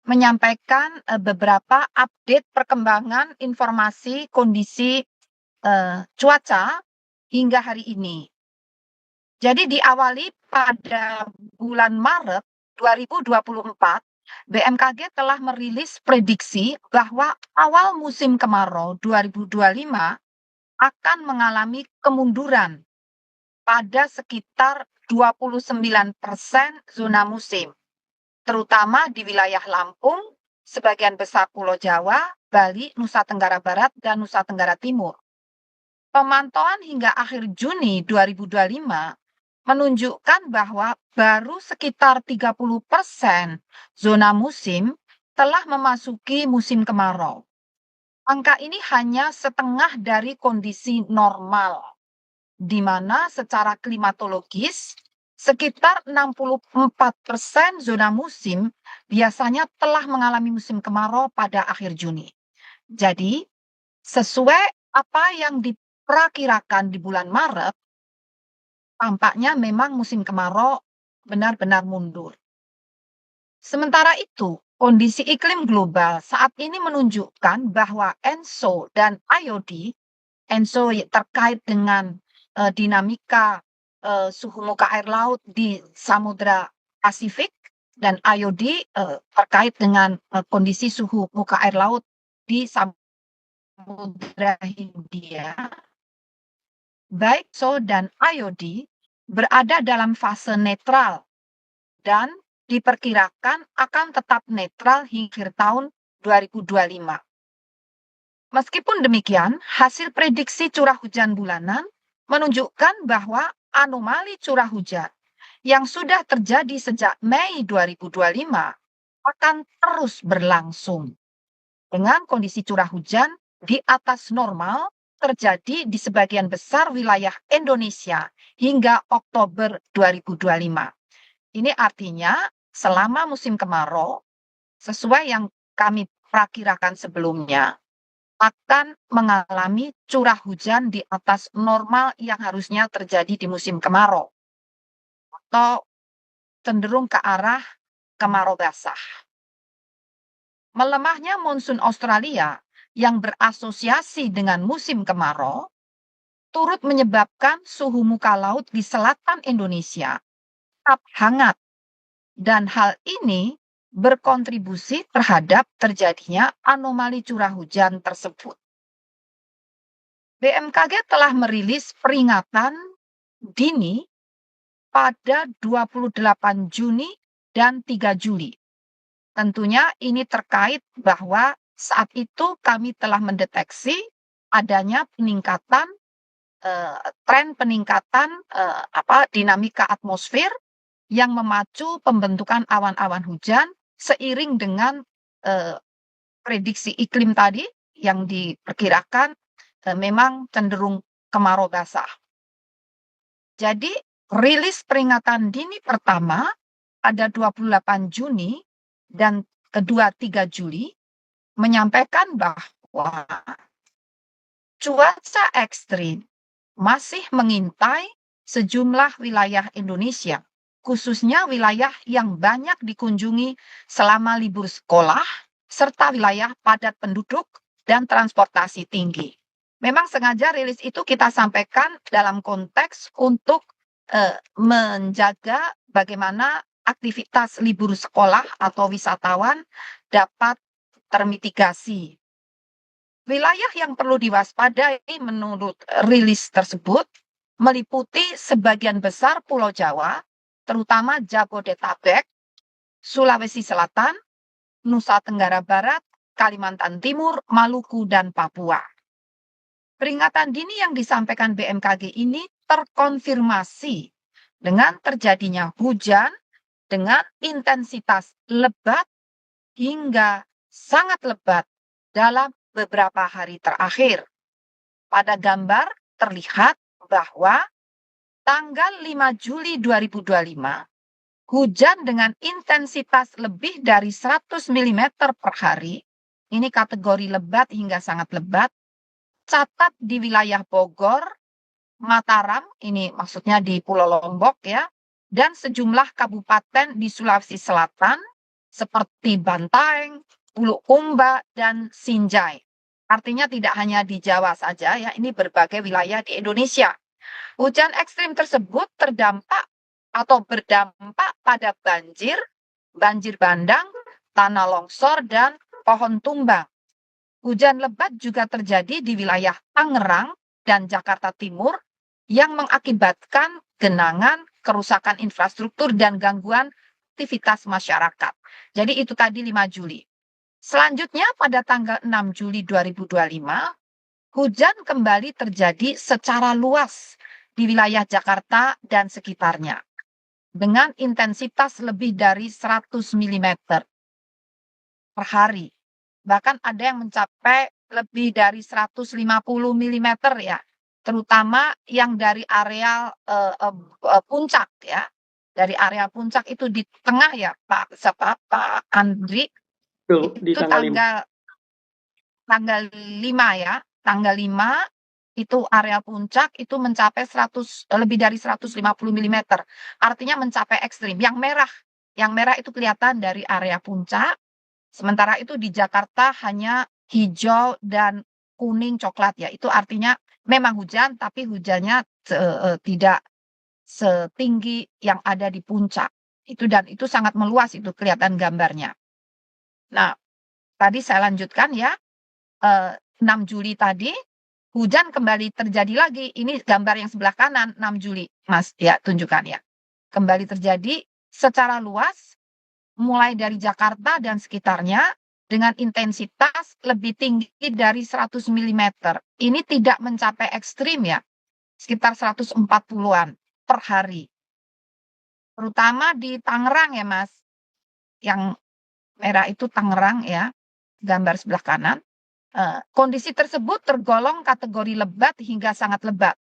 menyampaikan beberapa update perkembangan informasi kondisi cuaca hingga hari ini. Jadi diawali pada bulan Maret 2024, BMKG telah merilis prediksi bahwa awal musim kemarau 2025 akan mengalami kemunduran pada sekitar 29% zona musim, terutama di wilayah Lampung, sebagian besar Pulau Jawa, Bali, Nusa Tenggara Barat, dan Nusa Tenggara Timur. Pemantauan hingga akhir Juni 2025 menunjukkan bahwa baru sekitar 30% zona musim telah memasuki musim kemarau. Angka ini hanya setengah dari kondisi normal, di mana secara klimatologis sekitar 64% zona musim biasanya telah mengalami musim kemarau pada akhir Juni. Jadi, sesuai apa yang diperkirakan di bulan Maret, tampaknya memang musim kemarau benar-benar mundur. Sementara itu, kondisi iklim global saat ini menunjukkan bahwa ENSO dan IOD, ENSO terkait dengan dinamika suhu muka air laut di Samudra Pasifik, dan IOD terkait dengan kondisi suhu muka air laut di Samudra Hindia. Baik ENSO dan IOD berada dalam fase netral dan diperkirakan akan tetap netral hingga tahun 2025. Meskipun demikian, hasil prediksi curah hujan bulanan menunjukkan bahwa anomali curah hujan yang sudah terjadi sejak Mei 2025 akan terus berlangsung, dengan kondisi curah hujan di atas normal terjadi di sebagian besar wilayah Indonesia hingga Oktober 2025. Ini artinya selama musim kemarau, sesuai yang kami perkirakan sebelumnya, akan mengalami curah hujan di atas normal yang harusnya terjadi di musim kemarau, atau cenderung ke arah kemarau basah. Melemahnya monsun Australia yang berasosiasi dengan musim kemarau turut menyebabkan suhu muka laut di selatan Indonesia tetap hangat, dan hal ini berkontribusi terhadap terjadinya anomali curah hujan tersebut. BMKG telah merilis peringatan dini pada 28 Juni dan 3 Juli. Tentunya ini terkait bahwa saat itu kami telah mendeteksi adanya peningkatan tren peningkatan dinamika atmosfer yang memacu pembentukan awan-awan hujan seiring dengan prediksi iklim tadi yang diperkirakan memang cenderung kemarau basah. Jadi, rilis peringatan dini pertama pada 28 Juni dan kedua 3 Juli menyampaikan bahwa cuaca ekstrim masih mengintai sejumlah wilayah Indonesia, khususnya wilayah yang banyak dikunjungi selama libur sekolah, serta wilayah padat penduduk dan transportasi tinggi. Memang sengaja rilis itu kita sampaikan dalam konteks untuk menjaga bagaimana aktivitas libur sekolah atau wisatawan dapat termitigasi. Wilayah yang perlu diwaspadai menurut rilis tersebut meliputi sebagian besar Pulau Jawa, terutama Jabodetabek, Sulawesi Selatan, Nusa Tenggara Barat, Kalimantan Timur, Maluku, dan Papua. Peringatan dini yang disampaikan BMKG ini terkonfirmasi dengan terjadinya hujan dengan intensitas lebat hingga sangat lebat dalam beberapa hari terakhir. Pada gambar terlihat bahwa tanggal 5 Juli 2025, hujan dengan intensitas lebih dari 100 mm per hari, ini kategori lebat hingga sangat lebat, catat di wilayah Bogor, Mataram, ini maksudnya di Pulau Lombok ya, dan sejumlah kabupaten di Sulawesi Selatan, seperti Bantaeng, Bulukumba, dan Sinjai. Artinya tidak hanya di Jawa saja ya, ini berbagai wilayah di Indonesia. Hujan ekstrim tersebut terdampak atau berdampak pada banjir, banjir bandang, tanah longsor, dan pohon tumbang. Hujan lebat juga terjadi di wilayah Tangerang dan Jakarta Timur yang mengakibatkan genangan, kerusakan infrastruktur, dan gangguan aktivitas masyarakat. Jadi itu tadi 5 Juli. Selanjutnya pada tanggal 6 Juli 2025, hujan kembali terjadi secara luas di wilayah Jakarta dan sekitarnya dengan intensitas lebih dari 100 mm per hari. Bahkan ada yang mencapai lebih dari 150 mm ya, terutama yang dari area puncak ya. Dari area puncak itu di tengah ya Pak Andri, Betul, di itu tanggal 5. tanggal 5 ya, tanggal 5 itu area puncak itu mencapai lebih dari 150 mm. Artinya mencapai ekstrim. Yang merah itu kelihatan dari area puncak. Sementara itu di Jakarta hanya hijau dan kuning coklat ya. Itu artinya memang hujan tapi hujannya tidak setinggi yang ada di puncak. Dan itu sangat meluas itu kelihatan gambarnya. Nah, tadi saya lanjutkan ya. 6 Juli tadi hujan kembali terjadi lagi. Ini gambar yang sebelah kanan 6 Juli, Mas, ya tunjukkan ya. Kembali terjadi secara luas mulai dari Jakarta dan sekitarnya dengan intensitas lebih tinggi dari 100 mm. Ini tidak mencapai ekstrim ya, sekitar 140-an per hari. Terutama di Tangerang ya, Mas. Yang merah itu Tangerang ya, gambar sebelah kanan. Kondisi tersebut tergolong kategori lebat hingga sangat lebat,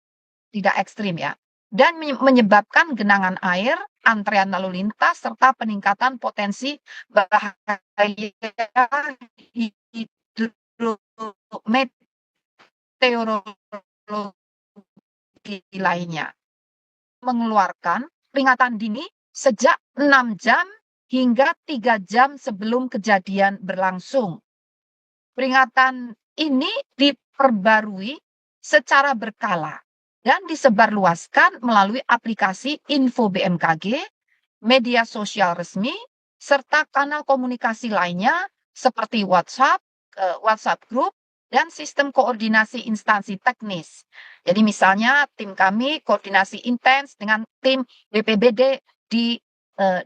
tidak ekstrim ya, dan menyebabkan genangan air, antrean lalu lintas, serta peningkatan potensi bahaya hidrometeorologi lainnya. Mengeluarkan peringatan dini sejak 6 jam hingga 3 jam sebelum kejadian berlangsung. Peringatan ini diperbarui secara berkala dan disebarluaskan melalui aplikasi info BMKG, media sosial resmi, serta kanal komunikasi lainnya seperti WhatsApp, WhatsApp Group, dan sistem koordinasi instansi teknis. Jadi misalnya tim kami koordinasi intens dengan tim BPBD di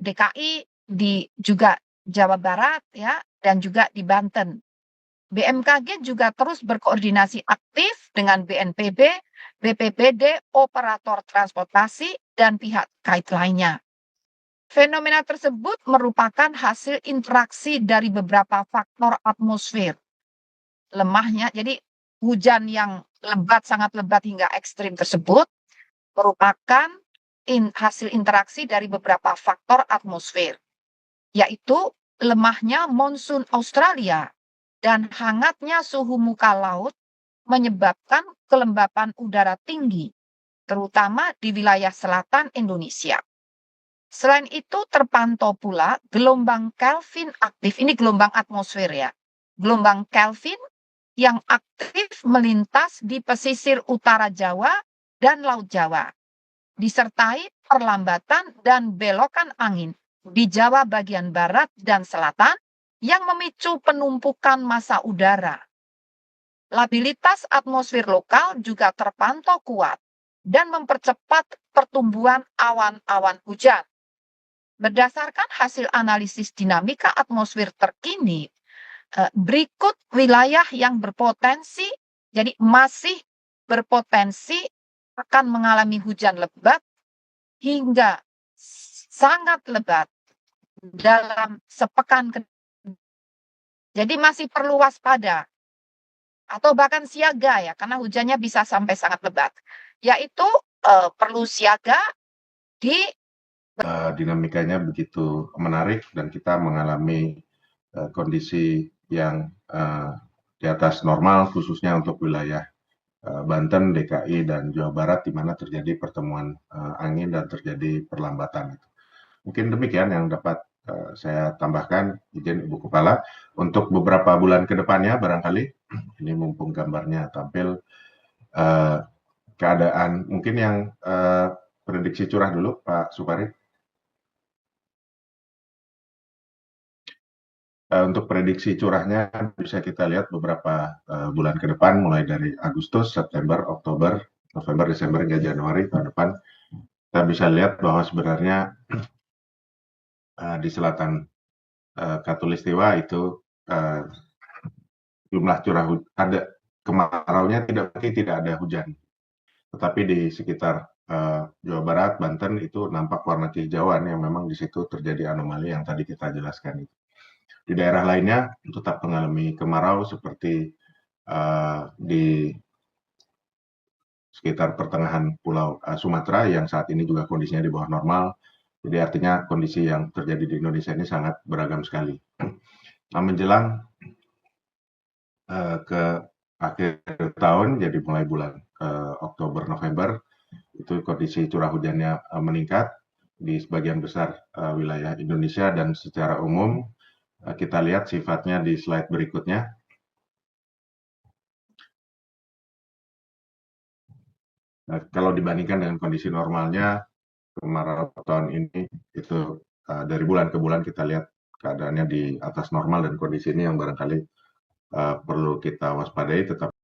DKI, di juga Jawa Barat ya, dan juga di Banten. BMKG juga terus berkoordinasi aktif dengan BNPB, BPBD, operator transportasi, dan pihak terkait lainnya. Fenomena tersebut merupakan hasil interaksi dari beberapa faktor atmosfer. Lemahnya, jadi hujan yang lebat, sangat lebat hingga ekstrim tersebut merupakan hasil interaksi dari beberapa faktor atmosfer, yaitu lemahnya monsun Australia dan hangatnya suhu muka laut menyebabkan kelembapan udara tinggi, terutama di wilayah selatan Indonesia. Selain itu terpantau pula gelombang Kelvin aktif, ini gelombang atmosfer ya, gelombang Kelvin yang aktif melintas di pesisir utara Jawa dan Laut Jawa, disertai perlambatan dan belokan angin di Jawa bagian barat dan selatan yang memicu penumpukan massa udara. Labilitas atmosfer lokal juga terpantau kuat dan mempercepat pertumbuhan awan-awan hujan. Berdasarkan hasil analisis dinamika atmosfer terkini, berikut wilayah yang berpotensi, jadi masih berpotensi akan mengalami hujan lebat hingga sangat lebat dalam sepekan ke. Jadi masih perlu waspada atau bahkan siaga ya, karena hujannya bisa sampai sangat lebat. Yaitu perlu siaga di dinamikanya begitu menarik dan kita mengalami kondisi yang di atas normal khususnya untuk wilayah Banten, DKI, dan Jawa Barat di mana terjadi pertemuan angin dan terjadi perlambatan. Mungkin demikian yang dapat saya tambahkan, izin Ibu Kepala, untuk beberapa bulan ke depannya barangkali, ini mumpung gambarnya tampil, keadaan mungkin yang prediksi curah dulu, Pak Supari. Untuk prediksi curahnya bisa kita lihat beberapa bulan ke depan, mulai dari Agustus, September, Oktober, November, Desember, hingga Januari tahun depan. Kita bisa lihat bahwa sebenarnya di selatan Katulistiwa itu jumlah curah ada kemaraunya tidak ada hujan, tetapi di sekitar Jawa Barat, Banten itu nampak warna kehijauan yang memang di situ terjadi anomali yang tadi kita jelaskan. Di daerah lainnya tetap mengalami kemarau seperti di sekitar pertengahan Pulau Sumatera yang saat ini juga kondisinya di bawah normal. Jadi artinya kondisi yang terjadi di Indonesia ini sangat beragam sekali. Nah, menjelang ke akhir tahun, jadi mulai bulan Oktober, November, itu kondisi curah hujannya meningkat di sebagian besar wilayah Indonesia, dan secara umum kita lihat sifatnya di slide berikutnya. Nah, kalau dibandingkan dengan kondisi normalnya, kemarau tahun ini itu dari bulan ke bulan kita lihat keadaannya di atas normal, dan kondisi ini yang barangkali perlu kita waspadai. Tetapi